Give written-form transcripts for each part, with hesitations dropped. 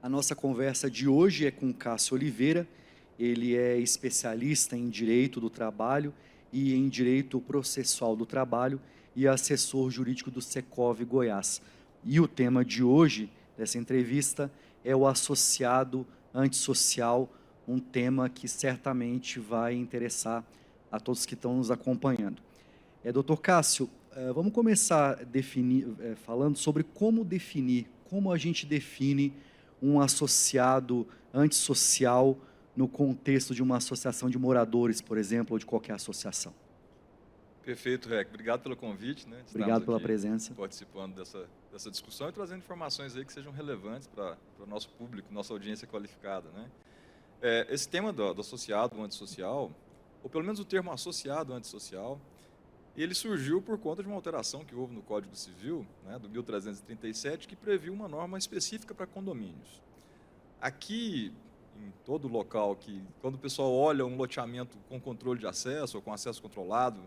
A nossa conversa de hoje é com Cássio Oliveira. Ele é especialista em Direito do Trabalho e em Direito Processual do Trabalho e assessor jurídico do Secov Goiás. E o tema de hoje, dessa entrevista, é o associado antissocial, um tema que certamente vai interessar a todos que estão nos acompanhando. Doutor Cássio, vamos começar falando sobre como a gente define um associado antissocial no contexto de uma associação de moradores, por exemplo, ou de qualquer associação. Perfeito, Rec. Obrigado pelo convite, né? Obrigado pela presença. Participando dessa discussão e trazendo informações aí que sejam relevantes para o nosso público, nossa audiência qualificada, né? Esse tema do associado antissocial, ou pelo menos o termo associado antissocial, ele surgiu por conta de uma alteração que houve no Código Civil, né, do 1337, que previu uma norma específica para condomínios. Aqui, em todo local, quando o pessoal olha um loteamento com controle de acesso ou com acesso controlado,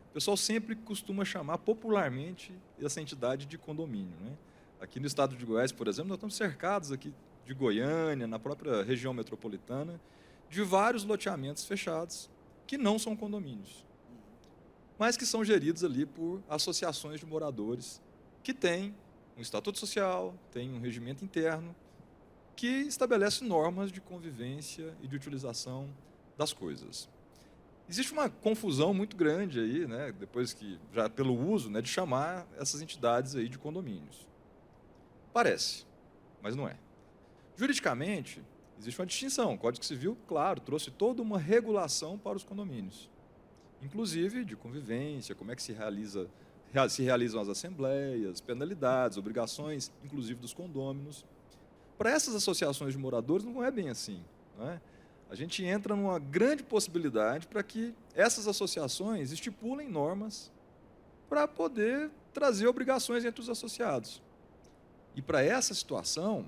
o pessoal sempre costuma chamar popularmente essa entidade de condomínio, né? Aqui no estado de Goiás, por exemplo, nós estamos cercados aqui de Goiânia, na própria região metropolitana, de vários loteamentos fechados que não são condomínios, mas que são geridos ali por associações de moradores que têm um estatuto social, têm um regimento interno, que estabelece normas de convivência e de utilização das coisas. Existe uma confusão muito grande aí, né, depois que, já pelo uso, né, de chamar essas entidades aí de condomínios. Parece, mas não é. Juridicamente, existe uma distinção. O Código Civil, claro, trouxe toda uma regulação para os condomínios, inclusive de convivência, como é que se realizam as assembleias, penalidades, obrigações, inclusive dos condôminos. Para essas associações de moradores não é bem assim, não é? A gente entra numa grande possibilidade para que essas associações estipulem normas para poder trazer obrigações entre os associados. E para essa situação,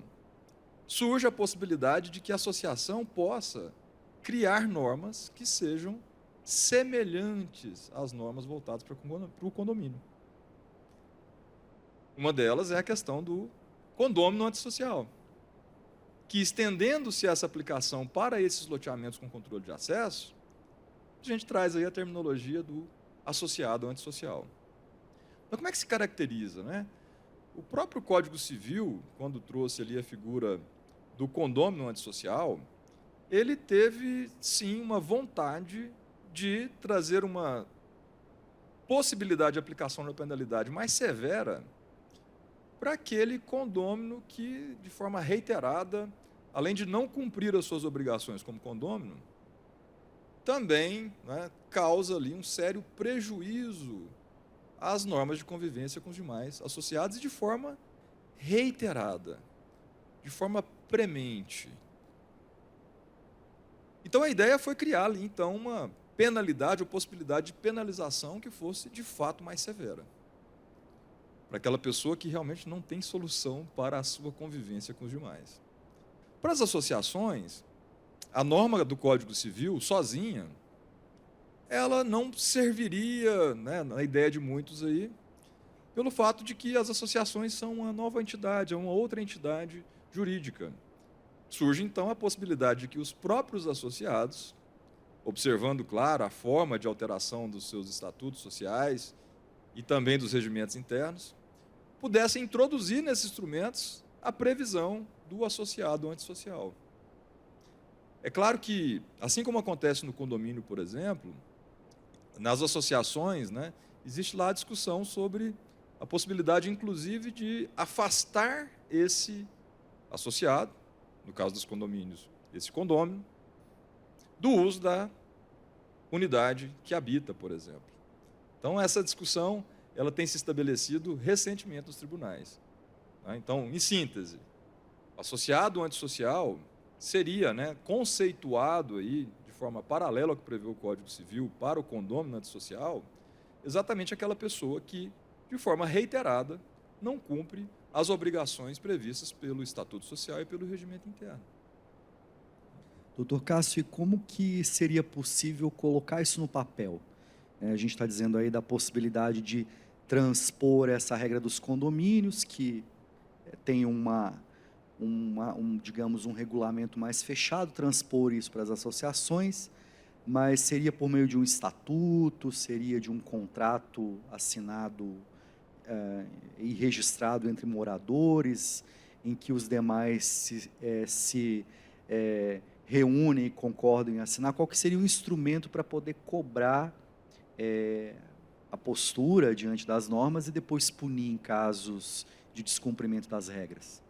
surge a possibilidade de que a associação possa criar normas que sejam semelhantes às normas voltadas para o condomínio. Uma delas é a questão do condômino antissocial, que, estendendo-se essa aplicação para esses loteamentos com controle de acesso, a gente traz aí a terminologia do associado antissocial. Então, como é que se caracteriza, né? O próprio Código Civil, quando trouxe ali a figura do condômino antissocial, ele teve, sim, uma vontade de trazer uma possibilidade de aplicação da penalidade mais severa para aquele condômino que, de forma reiterada, além de não cumprir as suas obrigações como condômino, também, né, causa ali um sério prejuízo às normas de convivência com os demais associados e de forma reiterada, de forma premente. Então, a ideia foi criar ali, então, uma penalidade ou possibilidade de penalização que fosse, de fato, mais severa, para aquela pessoa que realmente não tem solução para a sua convivência com os demais. Para as associações, a norma do Código Civil, sozinha, ela não serviria, né, na ideia de muitos aí, pelo fato de que as associações são uma nova entidade, é uma outra entidade jurídica. Surge, então, a possibilidade de que os próprios associados, observando, claro, a forma de alteração dos seus estatutos sociais e também dos regimentos internos, pudessem introduzir nesses instrumentos a previsão do associado antissocial. É claro que, assim como acontece no condomínio, por exemplo, nas associações, né, existe lá a discussão sobre a possibilidade, inclusive, de afastar esse associado, no caso dos condomínios, esse condômino, do uso da unidade que habita, por exemplo. Então, essa discussão ela tem se estabelecido recentemente nos tribunais. Então, em síntese, associado antissocial seria, né, conceituado aí, de forma paralela ao que prevê o Código Civil para o condômino antissocial, exatamente aquela pessoa que, de forma reiterada, não cumpre as obrigações previstas pelo Estatuto Social e pelo regimento interno. Doutor Cássio, e como que seria possível colocar isso no papel? A gente está dizendo aí da possibilidade de transpor essa regra dos condomínios, que tem uma digamos, um regulamento mais fechado, transpor isso para as associações, mas seria por meio de um estatuto, seria de um contrato assinado e registrado entre moradores, em que os demais se reúnem e concordam em assinar. Qual que seria o instrumento para poder cobrar a postura diante das normas e depois punir em casos de descumprimento das regras?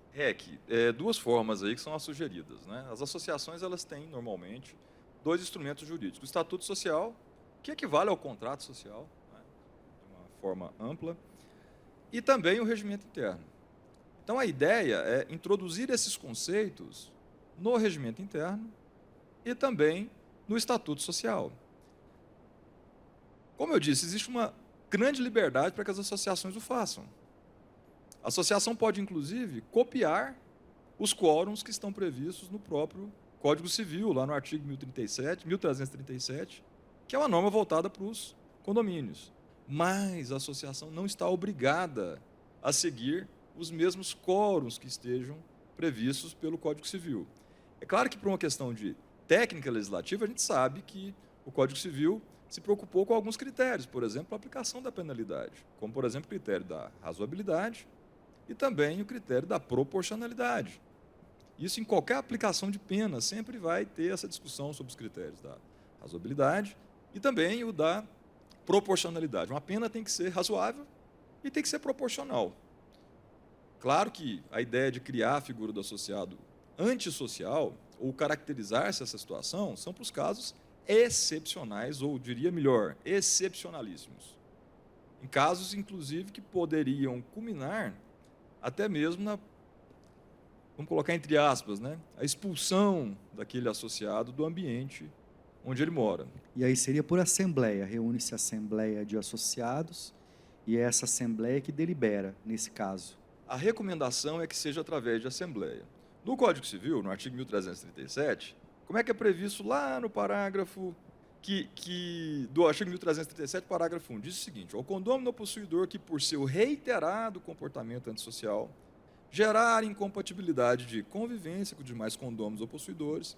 Duas formas aí que são as sugeridas, né? As associações, elas têm, normalmente, dois instrumentos jurídicos. O Estatuto Social, que equivale ao contrato social, né, de uma forma ampla, e também o regimento interno. Então, a ideia é introduzir esses conceitos no regimento interno e também no Estatuto Social. Como eu disse, existe uma grande liberdade para que as associações o façam. A associação pode, inclusive, copiar os quórums que estão previstos no próprio Código Civil, lá no artigo 1337, que é uma norma voltada para os condomínios. Mas a associação não está obrigada a seguir os mesmos quórums que estejam previstos pelo Código Civil. É claro que, por uma questão de técnica legislativa, a gente sabe que o Código Civil se preocupou com alguns critérios, por exemplo, a aplicação da penalidade, como, por exemplo, o critério da razoabilidade e também o critério da proporcionalidade. Isso, em qualquer aplicação de pena, sempre vai ter essa discussão sobre os critérios da razoabilidade e também o da proporcionalidade. Uma pena tem que ser razoável e tem que ser proporcional. Claro que a ideia de criar a figura do associado antissocial ou caracterizar-se essa situação são para os casos excepcionais, ou diria melhor, excepcionalíssimos. Em casos, inclusive, que poderiam culminar até mesmo na, vamos colocar entre aspas, né, a expulsão daquele associado do ambiente onde ele mora. E aí seria por assembleia, reúne-se a assembleia de associados e é essa assembleia que delibera, nesse caso. A recomendação é que seja através de assembleia. No Código Civil, no artigo 1337, como é que é previsto lá no parágrafo do artigo 1337, parágrafo 1, diz o seguinte: o condômino possuidor que, por seu reiterado comportamento antissocial, gerar incompatibilidade de convivência com demais condôminos ou possuidores,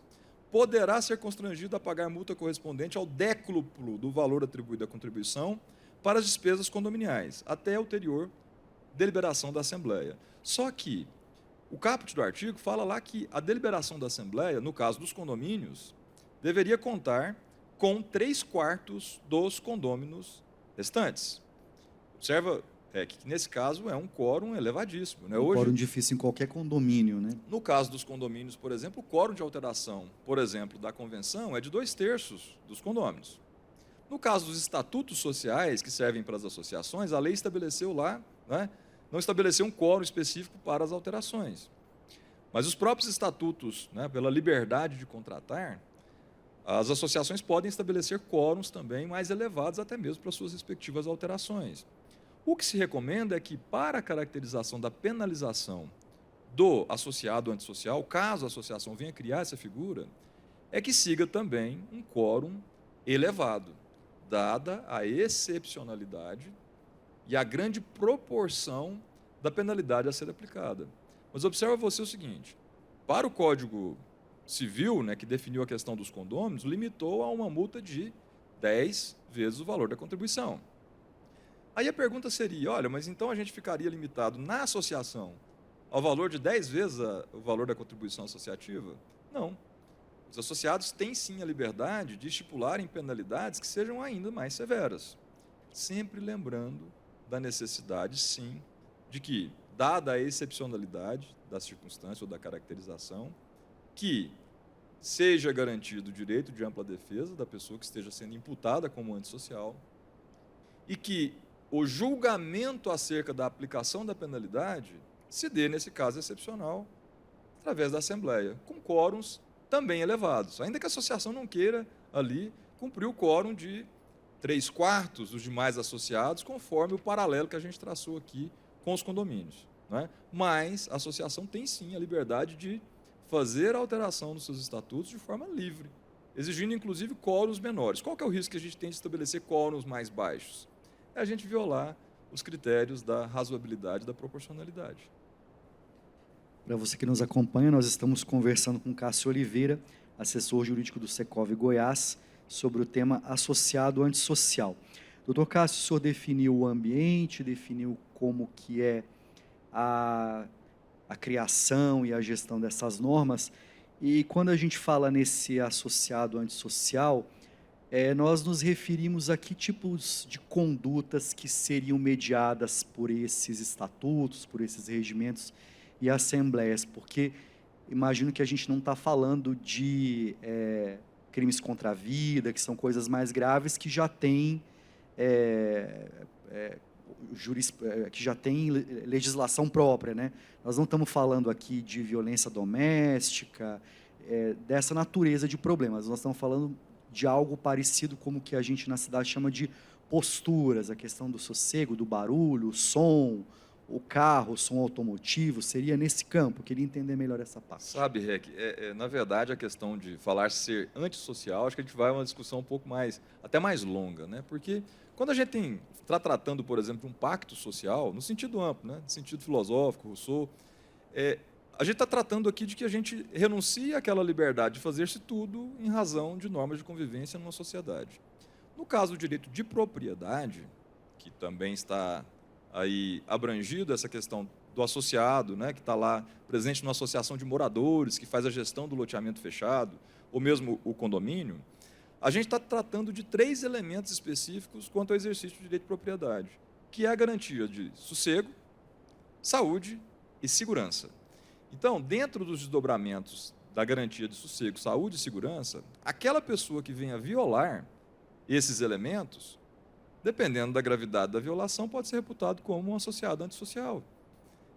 poderá ser constrangido a pagar multa correspondente ao décuplo do valor atribuído à contribuição para as despesas condominiais, até a ulterior deliberação da Assembleia. Só que o caput do artigo fala lá que a deliberação da Assembleia, no caso dos condomínios, deveria contar com 3/4 dos condôminos restantes. Observa que nesse caso é um quórum elevadíssimo, né? Um quórum difícil em qualquer condomínio, né? No caso dos condomínios, por exemplo, o quórum de alteração, por exemplo, da convenção é de 2/3 dos condôminos. No caso dos estatutos sociais, que servem para as associações, a lei estabeleceu lá, né, não estabeleceu um quórum específico para as alterações. Mas os próprios estatutos, né, pela liberdade de contratar, as associações podem estabelecer quórums também mais elevados, até mesmo para suas respectivas alterações. O que se recomenda é que, para a caracterização da penalização do associado antissocial, caso a associação venha criar essa figura, é que siga também um quórum elevado, dada a excepcionalidade e a grande proporção da penalidade a ser aplicada. Mas observa você o seguinte: para o Código Civil, né, que definiu a questão dos condôminos, limitou a uma multa de 10 vezes o valor da contribuição. Aí a pergunta seria: olha, mas então a gente ficaria limitado na associação ao valor de 10 vezes o valor da contribuição associativa? Não. Os associados têm sim a liberdade de estipularem penalidades que sejam ainda mais severas. Sempre lembrando da necessidade, sim, de que, dada a excepcionalidade da circunstância ou da caracterização, que seja garantido o direito de ampla defesa da pessoa que esteja sendo imputada como antissocial e que o julgamento acerca da aplicação da penalidade se dê, nesse caso excepcional, através da Assembleia, com quórums também elevados, ainda que a associação não queira ali cumprir o quórum de 3/4 dos demais associados, conforme o paralelo que a gente traçou aqui com os condomínios, né? Mas a associação tem sim a liberdade de fazer a alteração nos seus estatutos de forma livre, exigindo inclusive quórums menores. Qual que é o risco que a gente tem de estabelecer quórums mais baixos? É a gente violar os critérios da razoabilidade e da proporcionalidade. Para você que nos acompanha, nós estamos conversando com Cássio Oliveira, assessor jurídico do Secov Goiás, sobre o tema associado antissocial. Doutor Cássio, o senhor definiu o ambiente, definiu como que é a criação e a gestão dessas normas, e quando a gente fala nesse associado antissocial, nós nos referimos a que tipos de condutas que seriam mediadas por esses estatutos, por esses regimentos e assembleias, porque imagino que a gente não está falando de crimes contra a vida, que são coisas mais graves, que já tem que já tem legislação própria, né? Nós não estamos falando aqui de violência doméstica, dessa natureza de problemas. Nós estamos falando de algo parecido como que a gente na cidade chama de posturas, a questão do sossego, do barulho, o som, o carro, o som automotivo, seria nesse campo. Eu queria entender melhor essa parte. Sabe, Rec, na verdade, a questão de falar ser antissocial, acho que a gente vai a uma discussão um pouco mais, até mais longa, né? Porque quando a gente está tratando, por exemplo, de um pacto social, no sentido amplo, né? No sentido filosófico, Rousseau, a gente está tratando aqui de que a gente renuncia àquela liberdade de fazer-se tudo em razão de normas de convivência numa sociedade. No caso do direito de propriedade, que também está aí abrangido essa questão do associado, né, que está lá presente numa associação de moradores, que faz a gestão do loteamento fechado, ou mesmo o condomínio, a gente está tratando de 3 elementos específicos quanto ao exercício do direito de propriedade, que é a garantia de sossego, saúde e segurança. Então, dentro dos desdobramentos da garantia de sossego, saúde e segurança, aquela pessoa que venha violar esses elementos, dependendo da gravidade da violação, pode ser reputado como um associado antissocial.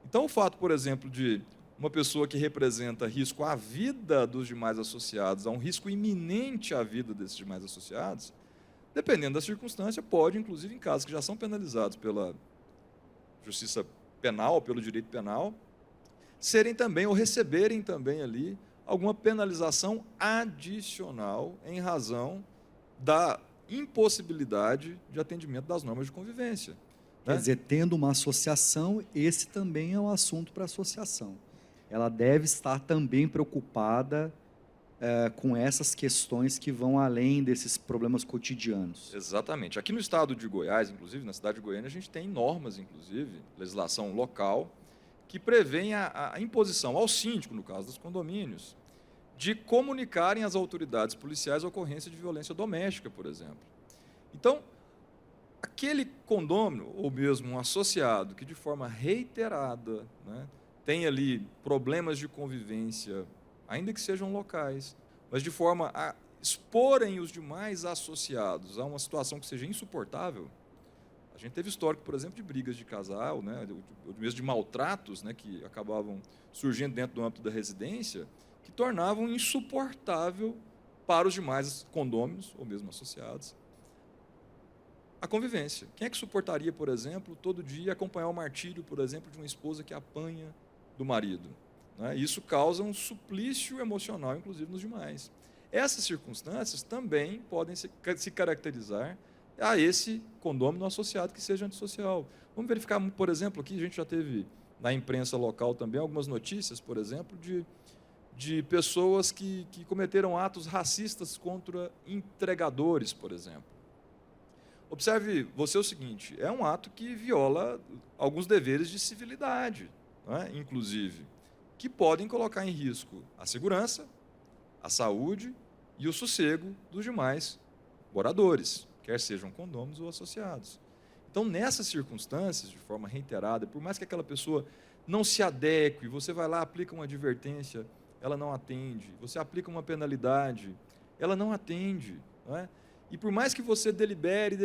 Então, o fato, por exemplo, de uma pessoa que representa risco à vida dos demais associados, a um risco iminente à vida desses demais associados, dependendo da circunstância, pode, inclusive em casos que já são penalizados pela justiça penal, pelo direito penal, serem também ou receberem também ali alguma penalização adicional em razão da impossibilidade de atendimento das normas de convivência. Quer dizer, tendo uma associação, esse também é um assunto para a associação. Ela deve estar também preocupada com essas questões que vão além desses problemas cotidianos. Exatamente. Aqui no estado de Goiás, inclusive, na cidade de Goiânia, a gente tem normas, inclusive, legislação local, que prevêem a imposição ao síndico, no caso dos condomínios, de comunicarem às autoridades policiais a ocorrência de violência doméstica, por exemplo. Então, aquele condômino, ou mesmo um associado, que de forma reiterada, né, tem ali problemas de convivência, ainda que sejam locais, mas de forma a exporem os demais associados a uma situação que seja insuportável. A gente teve histórico, por exemplo, de brigas de casal, né, ou mesmo de maltratos, né, que acabavam surgindo dentro do âmbito da residência, que tornavam insuportável para os demais condôminos, ou mesmo associados, a convivência. Quem é que suportaria, por exemplo, todo dia acompanhar o martírio, por exemplo, de uma esposa que apanha do marido? Né? Isso causa um suplício emocional, inclusive, nos demais. Essas circunstâncias também podem se caracterizar a esse condômino associado que seja antissocial. Vamos verificar, por exemplo, aqui a gente já teve na imprensa local também algumas notícias, por exemplo, de pessoas que cometeram atos racistas contra entregadores, por exemplo. Observe você o seguinte, é um ato que viola alguns deveres de civilidade, né, inclusive, que podem colocar em risco a segurança, a saúde e o sossego dos demais moradores, quer sejam condôminos ou associados. Então, nessas circunstâncias, de forma reiterada, por mais que aquela pessoa não se adeque, você vai lá, aplica uma advertência, ela não atende, você aplica uma penalidade, ela não atende, não é? E por mais que você delibere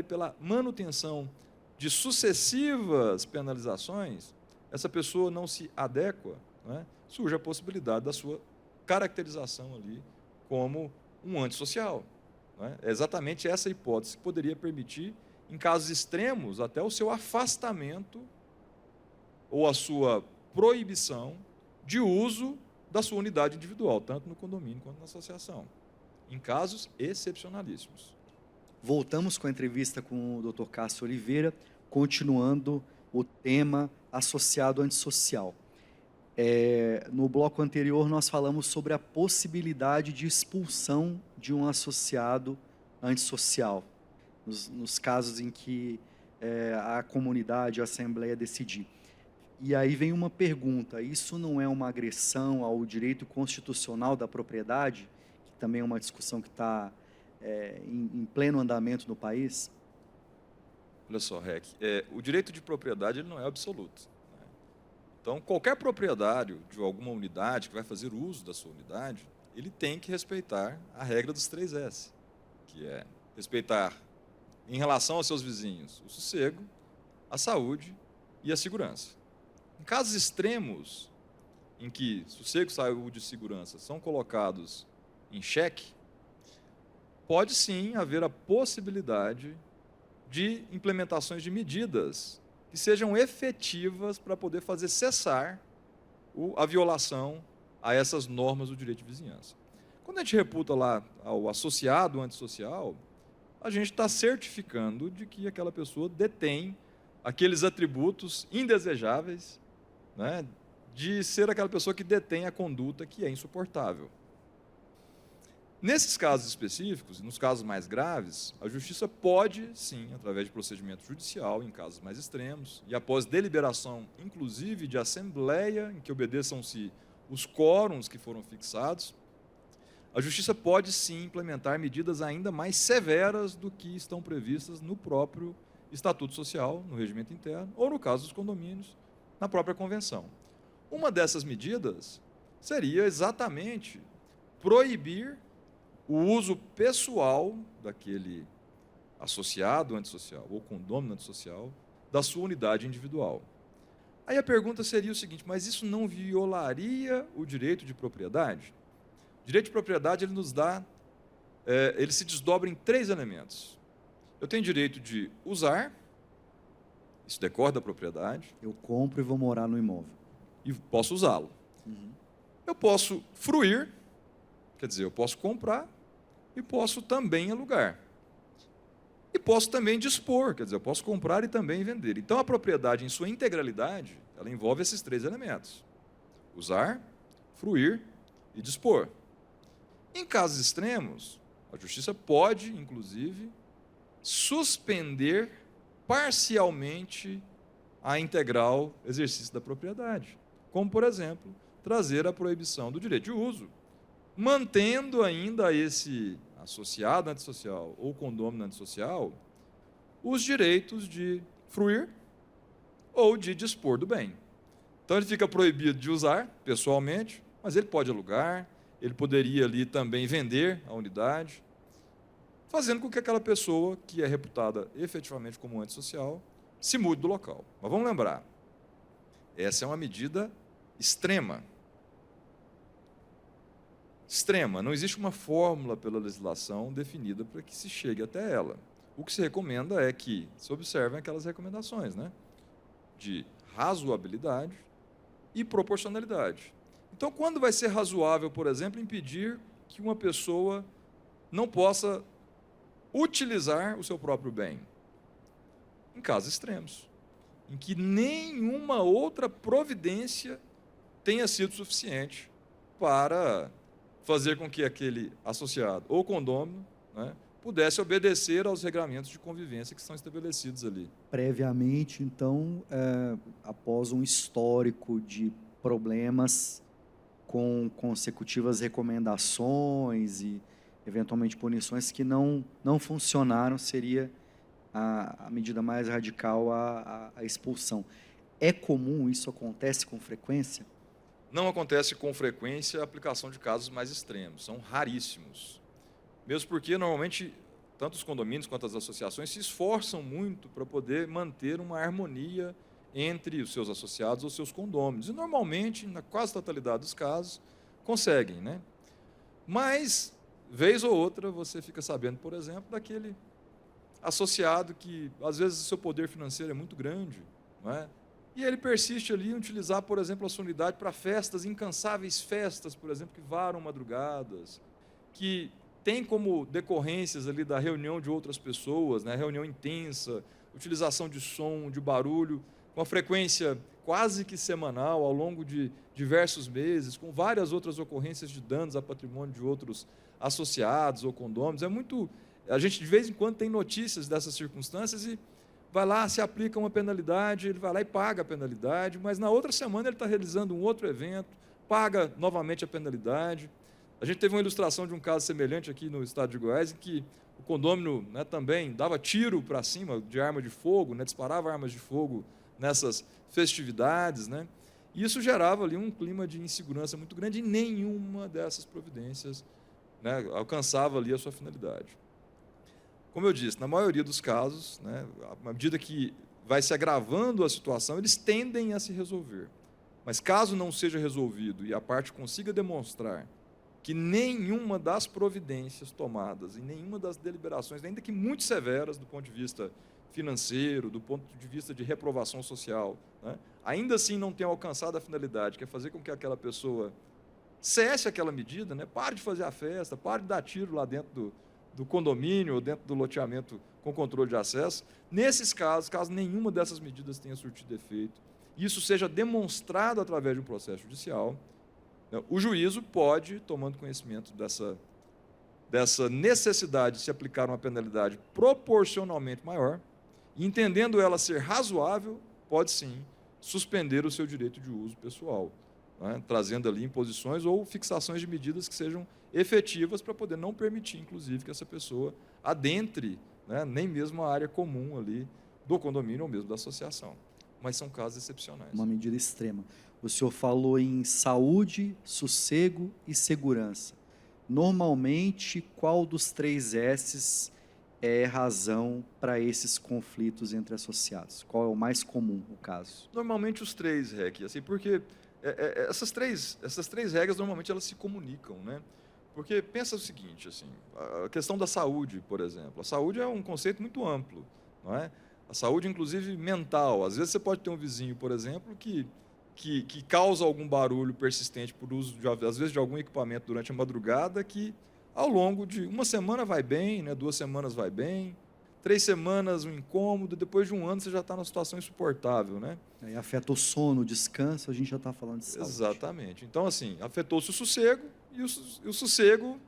pela manutenção de sucessivas penalizações, essa pessoa não se adequa, não é? Surge a possibilidade da sua caracterização ali como um antissocial. Não é? É exatamente essa hipótese que poderia permitir, em casos extremos, até o seu afastamento ou a sua proibição de uso da sua unidade individual, tanto no condomínio quanto na associação, em casos excepcionalíssimos. Voltamos com a entrevista com o Dr. Cássio Oliveira, continuando o tema associado antissocial. No bloco anterior, nós falamos sobre a possibilidade de expulsão de um associado antissocial, nos casos em que a comunidade, a assembleia decidir. E aí vem uma pergunta: isso não é uma agressão ao direito constitucional da propriedade, que também é uma discussão que está em pleno andamento no país? Olha só, Rec, o direito de propriedade ele não é absoluto. Né? Então, qualquer proprietário de alguma unidade que vai fazer uso da sua unidade, ele tem que respeitar a regra dos 3 S, que é respeitar, em relação aos seus vizinhos, o sossego, a saúde e a segurança. Em casos extremos, em que sossego, saúde e segurança são colocados em xeque, pode sim haver a possibilidade de implementações de medidas que sejam efetivas para poder fazer cessar a violação a essas normas do direito de vizinhança. Quando a gente reputa lá ao associado antissocial, a gente está certificando de que aquela pessoa detém aqueles atributos indesejáveis, né, de ser aquela pessoa que detém a conduta que é insuportável. Nesses casos específicos, nos casos mais graves, a Justiça pode, sim, através de procedimento judicial, em casos mais extremos, e após deliberação, inclusive, de assembleia, em que obedeçam-se os quórums que foram fixados, a Justiça pode, sim, implementar medidas ainda mais severas do que estão previstas no próprio Estatuto Social, no regimento interno, ou, no caso dos condomínios, na própria Convenção. Uma dessas medidas seria exatamente proibir o uso pessoal daquele associado antissocial ou condômino antissocial da sua unidade individual. Aí a pergunta seria o seguinte: mas isso não violaria o direito de propriedade? O direito de propriedade ele nos dá, ele se desdobra em 3 elementos. Eu tenho direito de usar, isso decorre da propriedade. Eu compro e vou morar no imóvel. E posso usá-lo. Uhum. Eu posso fruir, quer dizer, eu posso comprar e posso também alugar. E posso também dispor, quer dizer, eu posso comprar e também vender. Então, a propriedade, em sua integralidade, ela envolve esses 3 elementos: usar, fruir e dispor. Em casos extremos, a Justiça pode, inclusive, suspender parcialmente a integral exercício da propriedade. Como, por exemplo, trazer a proibição do direito de uso, mantendo ainda esse associado antissocial ou condômino antissocial os direitos de fruir ou de dispor do bem. Então, ele fica proibido de usar pessoalmente, mas ele pode alugar, ele poderia ali também vender a unidade, fazendo com que aquela pessoa que é reputada efetivamente como antissocial se mude do local. Mas vamos lembrar, essa é uma medida extrema. Extrema. Não existe uma fórmula pela legislação definida para que se chegue até ela. O que se recomenda é que se observem aquelas recomendações, né, de razoabilidade e proporcionalidade. Então, quando vai ser razoável, por exemplo, impedir que uma pessoa não possa utilizar o seu próprio bem? Em casos extremos, em que nenhuma outra providência tenha sido suficiente para fazer com que aquele associado ou condômino, né, pudesse obedecer aos regramentos de convivência que são estabelecidos ali. Previamente, então, após um histórico de problemas com consecutivas recomendações e, eventualmente, punições que não funcionaram, seria a medida mais radical a expulsão. É comum, isso acontece com frequência? Não acontece com frequência a aplicação de casos mais extremos, são raríssimos. Mesmo porque, normalmente, tanto os condomínios quanto as associações se esforçam muito para poder manter uma harmonia entre os seus associados ou seus condôminos. E, normalmente, na quase totalidade dos casos, conseguem, né? Mas, vez ou outra, você fica sabendo, por exemplo, daquele associado que, às vezes, o seu poder financeiro é muito grande, não é? E ele persiste ali em utilizar, por exemplo, a sua unidade para festas, incansáveis festas, por exemplo, que varam madrugadas, que tem como decorrências ali da reunião de outras pessoas, né, reunião intensa, utilização de som, de barulho, com a frequência quase que semanal, ao longo de diversos meses, com várias outras ocorrências de danos a patrimônio de outros associados ou condôminos. A gente, de vez em quando, tem notícias dessas circunstâncias e vai lá, se aplica uma penalidade, ele vai lá e paga a penalidade, mas na outra semana ele está realizando um outro evento, paga novamente a penalidade. A gente teve uma ilustração de um caso semelhante aqui no estado de Goiás, em que o condômino, né, também dava tiro para cima de arma de fogo, né, disparava armas de fogo nessas festividades, né, e isso gerava ali um clima de insegurança muito grande e nenhuma dessas providências, né, alcançava ali a sua finalidade. Como eu disse, na maioria dos casos, né, à medida que vai se agravando a situação, eles tendem a se resolver. Mas caso não seja resolvido e a parte consiga demonstrar que nenhuma das providências tomadas e nenhuma das deliberações, ainda que muito severas do ponto de vista financeiro, do ponto de vista de reprovação social, né, ainda assim não tenha alcançado a finalidade, que é fazer com que aquela pessoa cesse aquela medida, né, pare de fazer a festa, pare de dar tiro lá dentro do condomínio ou dentro do loteamento com controle de acesso. Nesses casos, caso nenhuma dessas medidas tenha surtido efeito, isso seja demonstrado através de um processo judicial, né, o juízo pode, tomando conhecimento dessa necessidade de se aplicar uma penalidade proporcionalmente maior, e entendendo ela ser razoável, pode sim suspender o seu direito de uso pessoal, né, trazendo ali imposições ou fixações de medidas que sejam efetivas para poder não permitir, inclusive, que essa pessoa adentre, né, nem mesmo a área comum ali do condomínio ou mesmo da associação. Mas são casos excepcionais. Uma medida extrema. O senhor falou em saúde, sossego e segurança. Normalmente, qual dos 3 S's é razão para esses conflitos entre associados? Qual é o mais comum, o caso? Normalmente os 3, REC, assim, porque essas três regras, normalmente, elas se comunicam, né? Porque pensa o seguinte, assim, a questão da saúde, por exemplo. A saúde é um conceito muito amplo, não é? A saúde, inclusive, mental. Às vezes você pode ter um vizinho, por exemplo, que causa algum barulho persistente por uso, às vezes, de algum equipamento durante a madrugada, que ao longo de uma semana vai bem, né, 2 semanas vai bem, 3 semanas um incômodo, depois de um ano você já está numa situação insuportável, né? Aí afeta o sono, o descanso, a gente já está falando de saúde. Exatamente. Então, assim, afetou-se o sossego e o sossego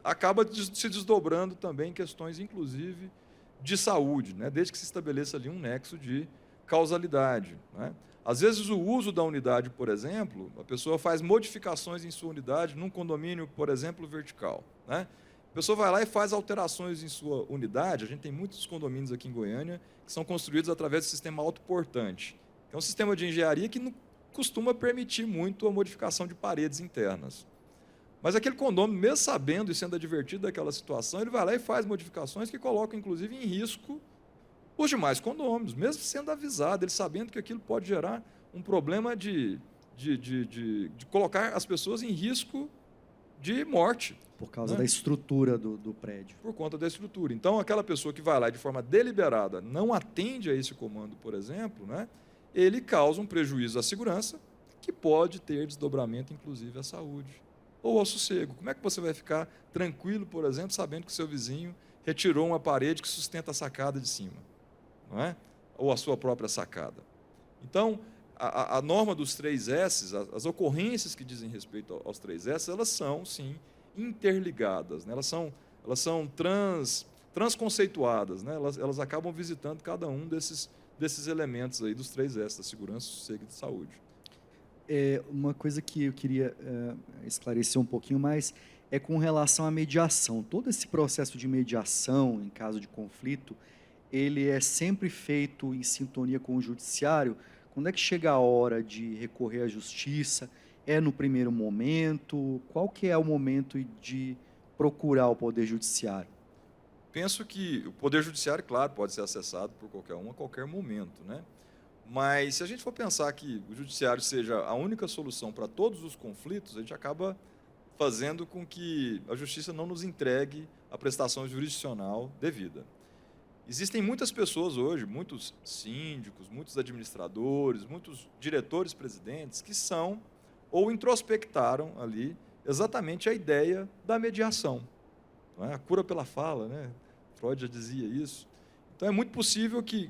acaba se desdobrando também em questões, inclusive, de saúde, né? Desde que se estabeleça ali um nexo de causalidade, né? Às vezes, o uso da unidade, por exemplo, a pessoa faz modificações em sua unidade, num condomínio, por exemplo, vertical, né? A pessoa vai lá e faz alterações em sua unidade. A gente tem muitos condomínios aqui em Goiânia que são construídos através do sistema autoportante, que é um sistema de engenharia que não costuma permitir muito a modificação de paredes internas. Mas aquele condomínio, mesmo sabendo e sendo advertido daquela situação, ele vai lá e faz modificações que colocam, inclusive, em risco os demais condôminos, mesmo sendo avisado, ele sabendo que aquilo pode gerar um problema de colocar as pessoas em risco de morte. Por causa, né, da estrutura do prédio. Por conta da estrutura. Então, aquela pessoa que vai lá de forma deliberada não atende a esse comando, por exemplo, né, ele causa um prejuízo à segurança que pode ter desdobramento, inclusive, à saúde ou ao sossego. Como é que você vai ficar tranquilo, por exemplo, sabendo que o seu vizinho retirou uma parede que sustenta a sacada de cima, não é? Ou a sua própria sacada? Então, a norma dos 3 S's, as ocorrências que dizem respeito aos 3 S's, elas são, sim, interligadas, né? Elas são transconceituadas, né? Elas acabam visitando cada um desses elementos aí dos 3 S's, da segurança, sossego e de saúde. Uma coisa que eu queria esclarecer um pouquinho mais é com relação à mediação. Todo esse processo de mediação, em caso de conflito, ele é sempre feito em sintonia com o judiciário. Quando é que chega a hora de recorrer à justiça? É no primeiro momento? Qual que é o momento de procurar o Poder Judiciário? Penso que o Poder Judiciário, claro, pode ser acessado por qualquer um a qualquer momento, né? Mas se a gente for pensar que o Judiciário seja a única solução para todos os conflitos, a gente acaba fazendo com que a Justiça não nos entregue a prestação jurisdicional devida. Existem muitas pessoas hoje, muitos síndicos, muitos administradores, muitos diretores-presidentes que são ou introspectaram ali exatamente a ideia da mediação. Não é? A cura pela fala, né? Freud já dizia isso. Então, é muito possível que,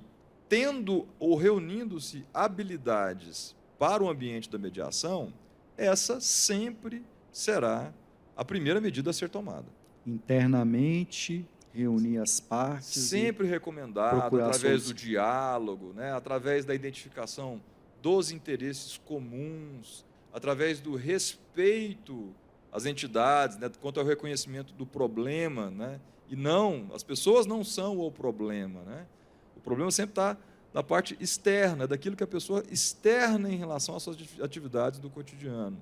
tendo ou reunindo-se habilidades para o ambiente da mediação, essa sempre será a primeira medida a ser tomada. Internamente, reunir as partes. Sempre recomendado, através do diálogo, né, através da identificação dos interesses comuns, através do respeito às entidades, né, quanto ao reconhecimento do problema, né, e não, as pessoas não são o problema, né? O problema sempre está na parte externa, daquilo que a pessoa externa em relação às suas atividades do cotidiano.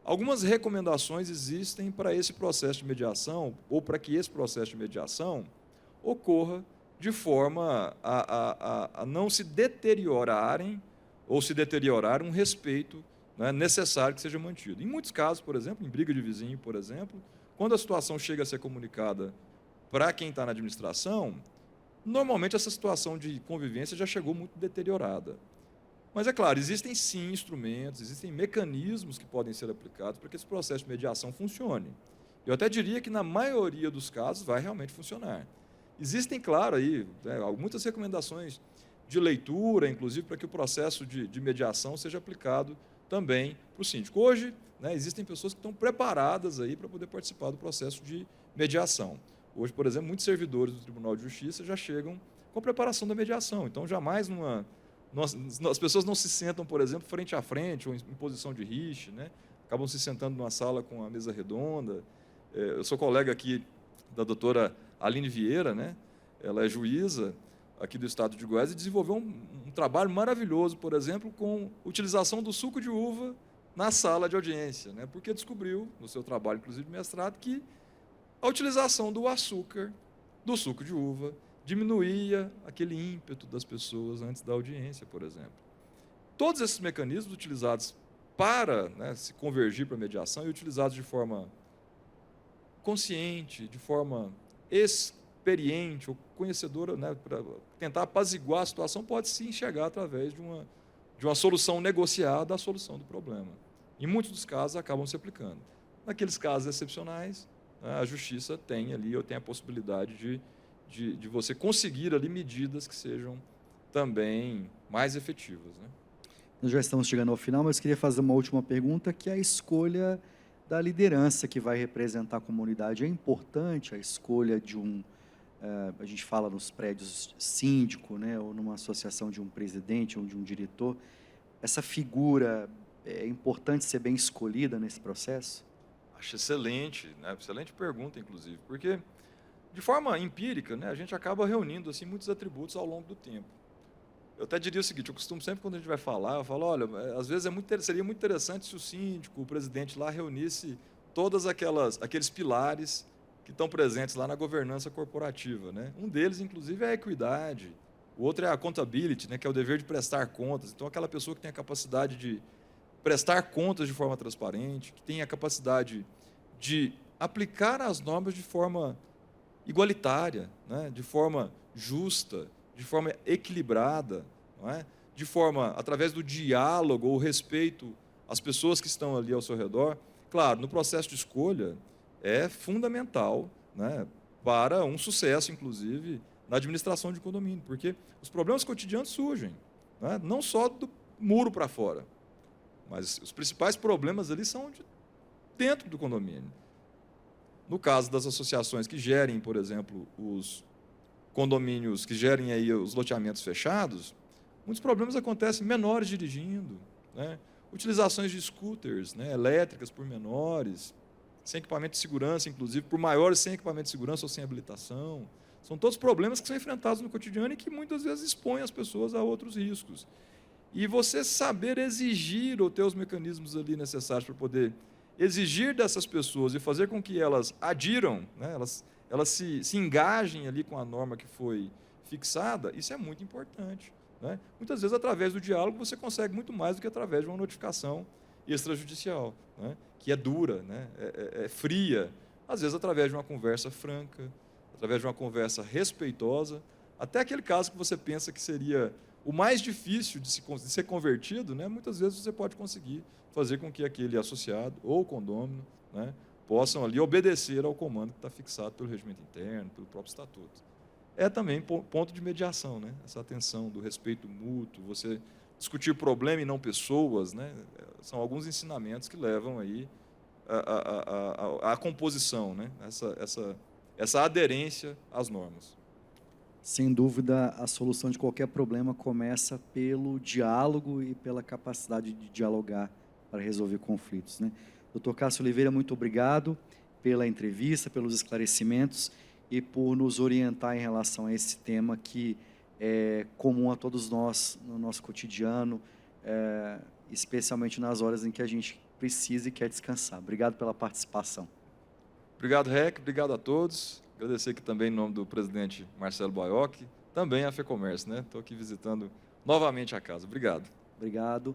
Algumas recomendações existem para esse processo de mediação, ou para que esse processo de mediação ocorra de forma a não se deteriorarem ou se deteriorar um respeito, né, necessário que seja mantido. Em muitos casos, por exemplo, em briga de vizinho, por exemplo, quando a situação chega a ser comunicada para quem está na administração, normalmente essa situação de convivência já chegou muito deteriorada. Mas, é claro, existem sim instrumentos, existem mecanismos que podem ser aplicados para que esse processo de mediação funcione. Eu até diria que, na maioria dos casos, vai realmente funcionar. Existem, claro, aí, né, muitas recomendações de leitura, inclusive, para que o processo de mediação seja aplicado também para o síndico. Hoje, né, existem pessoas que estão preparadas aí para poder participar do processo de mediação. Hoje, por exemplo, muitos servidores do Tribunal de Justiça já chegam com a preparação da mediação. Então, jamais as pessoas não se sentam, por exemplo, frente a frente ou em posição de rixe, né? Acabam se sentando numa sala com a mesa redonda. Eu sou colega aqui da doutora Aline Vieira, né? Ela é juíza aqui do estado de Goiás e desenvolveu um trabalho maravilhoso, por exemplo, com utilização do suco de uva na sala de audiência, né? Porque descobriu, no seu trabalho, inclusive de mestrado, que a utilização do açúcar, do suco de uva, diminuía aquele ímpeto das pessoas antes da audiência, por exemplo. Todos esses mecanismos utilizados para, né, se convergir para a mediação e utilizados de forma consciente, de forma experiente ou conhecedora, né, para tentar apaziguar a situação, pode se enxergar através de uma solução negociada à solução do problema. Em muitos dos casos, acabam se aplicando. Naqueles casos excepcionais, a justiça tem ali, ou tem a possibilidade de você conseguir ali medidas que sejam também mais efetivas, né? Nós já estamos chegando ao final, mas queria fazer uma última pergunta, que é a escolha da liderança que vai representar a comunidade. É importante a escolha de a gente fala nos prédios síndico, né, ou numa associação de um presidente ou de um diretor. Essa figura é importante ser bem escolhida nesse processo? Acho excelente, né? Excelente pergunta, inclusive, porque, de forma empírica, né, a gente acaba reunindo assim, muitos atributos ao longo do tempo. Eu até diria o seguinte, eu costumo sempre, quando a gente vai falar, eu falo, olha, às vezes seria muito interessante se o síndico, o presidente lá reunisse todos aqueles pilares que estão presentes lá na governança corporativa, né? Um deles, inclusive, é a equidade, o outro é a accountability, né, que é o dever de prestar contas. Então, aquela pessoa que tem a capacidade de prestar contas de forma transparente, que tem a capacidade de aplicar as normas de forma igualitária, né? De forma justa, de forma equilibrada, não é? De forma, através do diálogo ou respeito às pessoas que estão ali ao seu redor. Claro, no processo de escolha é fundamental, né, para um sucesso, inclusive, na administração de condomínio, porque os problemas cotidianos surgem, né, não só do muro para fora, mas os principais problemas ali são dentro do condomínio. No caso das associações que gerem, por exemplo, os condomínios que gerem aí os loteamentos fechados, muitos problemas acontecem, menores dirigindo, né? Utilizações de scooters, né, elétricas por menores, sem equipamento de segurança, inclusive, por maiores sem equipamento de segurança ou sem habilitação. São todos problemas que são enfrentados no cotidiano e que muitas vezes expõem as pessoas a outros riscos. E você saber exigir ou ter os mecanismos ali necessários para poder exigir dessas pessoas e fazer com que elas adiram, né, elas se engajem ali com a norma que foi fixada, isso é muito importante, né? Muitas vezes, através do diálogo, você consegue muito mais do que através de uma notificação extrajudicial, né, que é dura, né, é fria. Às vezes, através de uma conversa franca, através de uma conversa respeitosa, até aquele caso que você pensa que seria o mais difícil de ser convertido, né, muitas vezes você pode conseguir fazer com que aquele associado ou condômino, né, possam ali obedecer ao comando que está fixado pelo regimento interno, pelo próprio estatuto. é também ponto de mediação, né? Essa atenção do respeito mútuo, você discutir problema e não pessoas, né? São alguns ensinamentos que levam aí a composição, né? Essa aderência às normas. Sem dúvida, a solução de qualquer problema começa pelo diálogo e pela capacidade de dialogar para resolver conflitos, né? Dr. Cássio Oliveira, muito obrigado pela entrevista, pelos esclarecimentos e por nos orientar em relação a esse tema que é comum a todos nós no nosso cotidiano, especialmente nas horas em que a gente precisa e quer descansar. Obrigado pela participação. Obrigado, Rec, obrigado a todos. Agradecer aqui também em nome do presidente Marcelo Baiocchi, também a FEComércio, né? Estou aqui visitando novamente a casa. Obrigado. Obrigado.